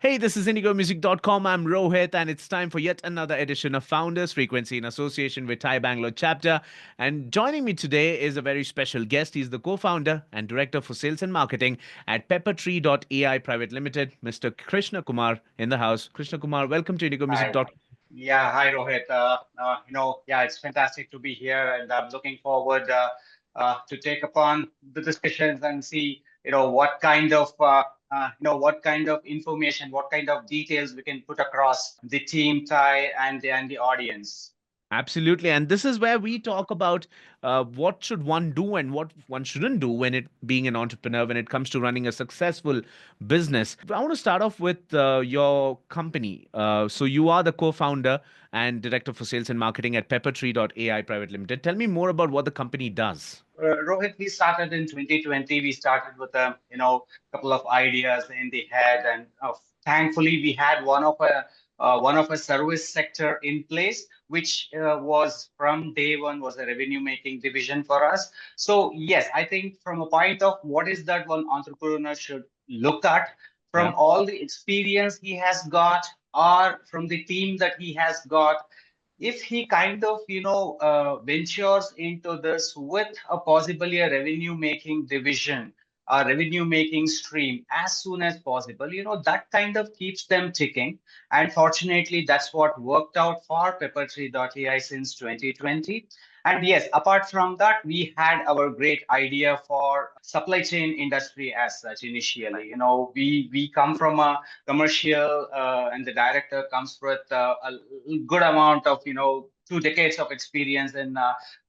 Hey, this is IndigoMusic.com. I'm Rohit, and it's time for yet another edition of Founders Frequency in association with Thai Bangalore chapter. And joining me today is a very special guest. He's the co-founder and director for sales and marketing at Peppertree.ai Private Limited, Mr. Krishna Kumar in the house. Krishna Kumar, welcome to Hi. IndigoMusic.com. Yeah, hi Rohit. Yeah, it's fantastic to be here, and I'm looking forward to take upon the discussions and see, what kind of, what kind of information, what kind of details we can put across the team, Thai, and the audience. Absolutely. And this is where we talk about what should one do and what one shouldn't do when it being an entrepreneur when it comes to running a successful business. I want to start off with your company. So you are the co-founder and director for sales and marketing at Peppertree.ai Private Limited. Tell me more about what the company does. Rohit, we started in 2020. We started with a couple of ideas in the head, and thankfully we had one of a service sector in place, which was from day one was a revenue making division for us. So yes, I think from a point of what is that one entrepreneur should look at Yeah. from all the experience he has got, or from the team that he has got, if he kind of ventures into this with a possibly a revenue making division, a revenue making stream as soon as possible, that kind of keeps them ticking. And fortunately that's what worked out for Peppertree.ai since 2020. And yes, apart from that, we had our great idea for supply chain industry as such. Initially, we come from a commercial, and the director comes with a good amount of 2 decades of experience in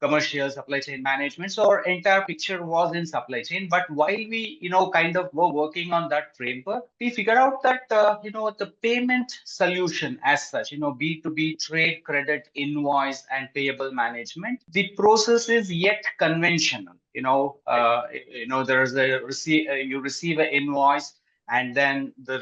commercial supply chain management. So our entire picture was in supply chain. But while we kind of were working on that framework, we figured out that the payment solution as such, B2B trade credit invoice and payable management, the process is yet conventional. There's a receive, you receive an invoice, and then the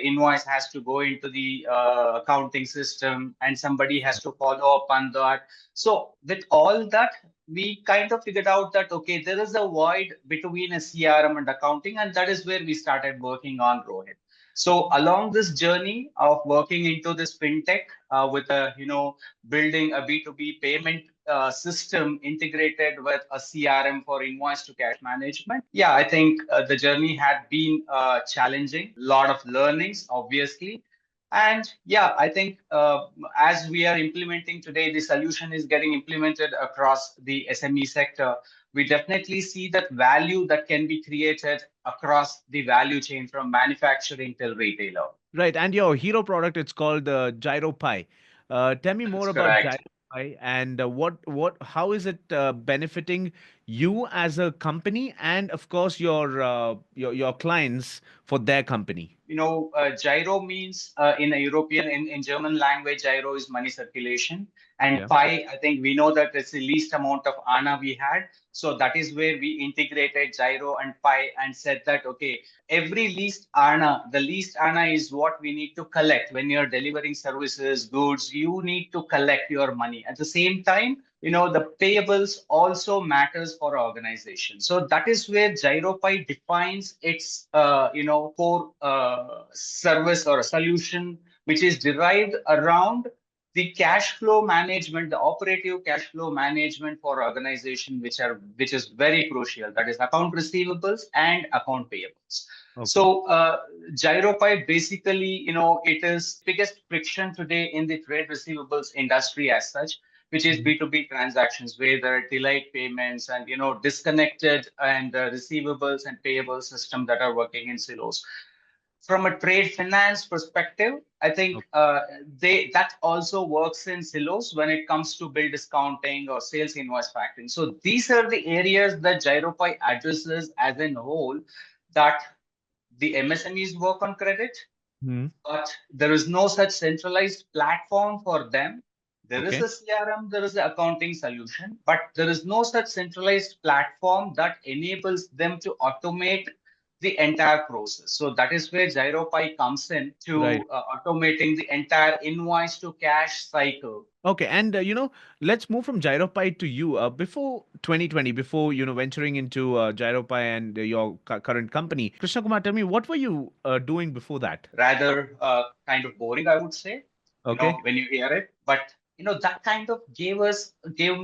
invoice has to go into the accounting system, and somebody has to follow up on that. So with all that, we kind of figured out that okay, there is a void between a CRM and accounting, and that is where we started working on Rohit. So along this journey of working into this fintech, with a building a B2B payment system integrated with a CRM for invoice to cash management. Yeah, I think the journey had been challenging, a lot of learnings, obviously. And yeah, I think as we are implementing today, the solution is getting implemented across the SME sector. We definitely see that value that can be created across the value chain from manufacturing till retailer. Right. And your hero product, it's called the GyroPie. Tell me more That's about correct. GyroPie and how is it benefiting you as a company and, of course, your clients for their company? Gyro means in a European, in German language, gyro is money circulation. And Yeah. pi, I think we know that it's the least amount of ANA we had. So that is where we integrated gyro and pi and said that, okay, every least ANA, the least ANA is what we need to collect when you're delivering services, goods, you need to collect your money. At the same time, the payables also matters for organization. So that is where GyroPy defines its core service or a solution, which is derived around the cash flow management, the operative cash flow management for organization, which is very crucial, that is account receivables and account payables. Okay. So GyroPy basically, it is biggest friction today in the trade receivables industry as such, which is Mhm. B2B transactions where there are delayed payments and disconnected and receivables and payable system that are working in silos. From a trade finance perspective, I think Okay. they that also works in silos when it comes to bill discounting or sales invoice factoring. So these are the areas that GyroPy addresses as a whole, that the MSMEs work on credit, Mhm. but there is no such centralized platform for them. There is Okay. a CRM, there is an accounting solution, but there is no such centralized platform that enables them to automate the entire process. So that is where GyroPy comes in Right. to automating the entire invoice to cash cycle. Okay, and let's move from Gyropy to you. Before 2020, before venturing into Gyropy and your current company, Krishna Kumar, tell me what were you doing before that? Rather kind of boring, I would say, Okay. when you hear it. But that kind of gave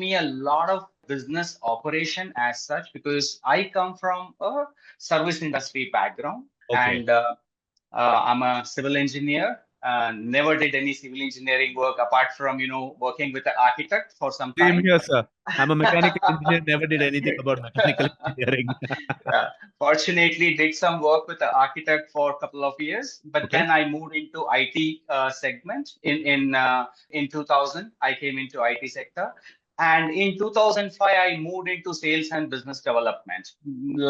me a lot of business operation as such, because I come from a service industry background, Okay. and I'm a civil engineer. Never did any civil engineering work apart from working with an architect for some Same time. here, sir. I'm a mechanical engineer, never did anything about mechanical engineering. Yeah. Fortunately, did some work with the architect for a couple of years, but Okay. then I moved into IT segment in 2000. I came into IT sector, and in 2005 I moved into sales and business development,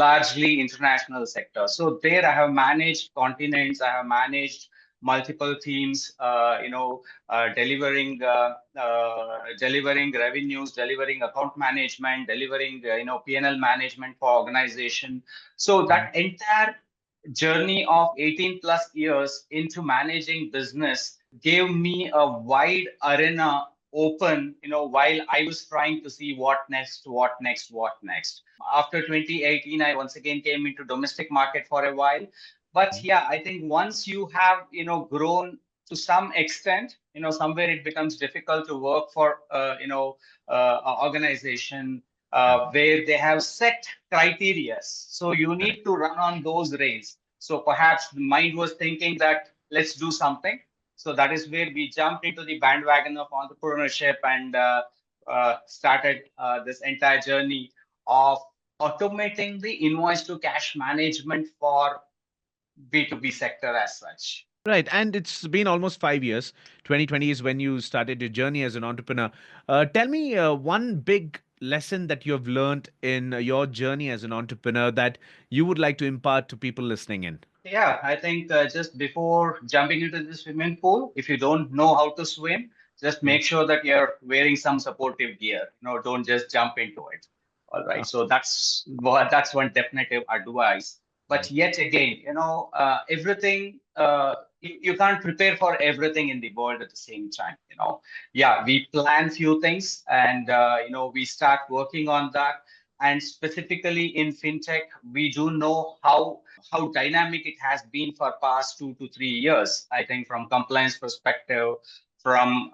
largely international sector. So there I have managed continents, I have managed multiple teams, delivering revenues, delivering account management, delivering P&L management for organization. So that entire journey of 18 plus years into managing business gave me a wide arena open, while I was trying to see what next, what next, what next. After 2018, I once again came into domestic market for a while. But yeah, I think once you have, grown to some extent, somewhere it becomes difficult to work for, a organization where they have set criteria. So you need to run on those rails. So perhaps the mind was thinking that let's do something. So that is where we jumped into the bandwagon of entrepreneurship and started this entire journey of automating the invoice to cash management for B2B sector as such. Right. And it's been almost 5 years. 2020 is when you started your journey as an entrepreneur. Tell me one big lesson that you have learned in your journey as an entrepreneur that you would like to impart to people listening in. Yeah, I think just before jumping into the swimming pool, if you don't know how to swim, just Yeah. make sure that you're wearing some supportive gear. Don't just jump into it. All right. Ah, So that's one definitive advice. But yet again, everything you can't prepare for everything in the world at the same time. Yeah, we plan few things, and we start working on that. And specifically in fintech, we do know how dynamic it has been for past 2 to 3 years. I think from compliance perspective, from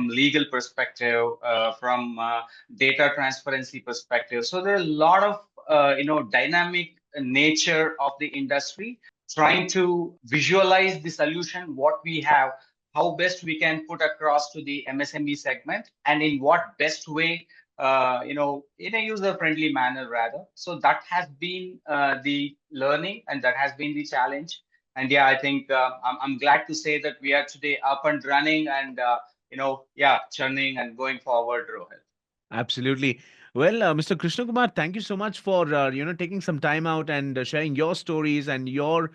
legal perspective, from data transparency perspective. So there are a lot of dynamic nature of the industry, trying to visualize the solution what we have, how best we can put across to the MSME segment, and in what best way, in a user-friendly manner rather. So that has been the learning, and that has been the challenge. And yeah, I think I'm glad to say that we are today up and running, and yeah, churning and going forward, Rohit. absolutely. Well, Mr. Krishna Kumar, thank you so much for taking some time out and sharing your stories and your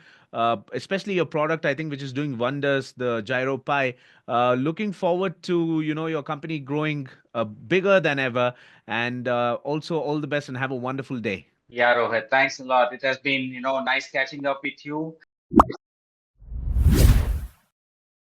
especially your product. I think which is doing wonders, the Gyro Pi. Looking forward to your company growing bigger than ever, and also all the best and have a wonderful day. Yeah, Rohit, thanks a lot. It has been nice catching up with you.